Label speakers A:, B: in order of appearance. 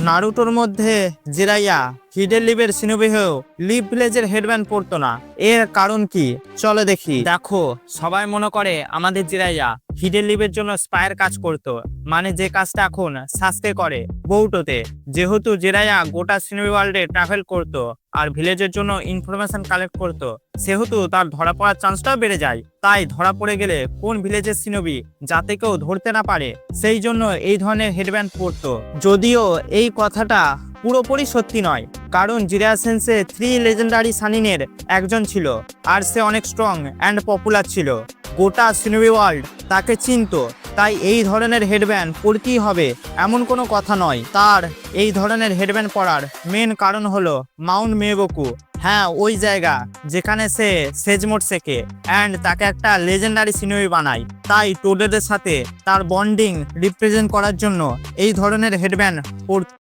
A: নারুটোর মধ্যে জিরাইয়া hidden লিভের shinobi হয়েও leave ভিলেজের headband পরতো না। এর কারণ কি চলো দেখি। দেখো, সবাই মনে করে আমাদের জিরাইয়া হিডেন লিভের জন্য স্পায়ের কাজ করত, মানে যে কাজটা এখন সাসকে করে বউটোতে। যেহেতু জিরাইয়া গোটা সিনোবি ওয়ার্ল্ডে ট্রাভেল করত আর ভিলেজের জন্য ইনফরমেশন কালেক্ট করত, সেহেতু তার ধরা পড়ার চান্সটাও বেড়ে যায়। তাই ধরা পড়ে গেলে কোন ভিলেজের সিনোবি যাতে কেউ ধরতে না পারে, সেই জন্য এই ধরনের হেডব্যান্ড পরতো। যদিও এই কথাটা পুরোপুরি সত্যি নয়, কারণ জিরাইয়া সেন্সে 3 লেজেন্ডারি সানিনের একজন ছিল, আর সে অনেক স্ট্রং অ্যান্ড পপুলার ছিল। গোটা সিনোবি ওয়ার্ল্ড তাকে চিনতো, তাই এই ধরনের হেডব্যান্ড পরতেই হবে এমন কোনো কথা নয়। তার এই ধরনের হেডব্যান্ড পরার মেন কারণ হলো মাউন্ট মেবোকু। হ্যাঁ, ওই জায়গা যেখানে সে সেজমোড শেখে অ্যান্ড তাকে একটা লেজেন্ডারি সিনোবি বানায়। তাই টোডেদের সাথে তার বন্ডিং রিপ্রেজেন্ট করার জন্য এই ধরনের হেডব্যান্ড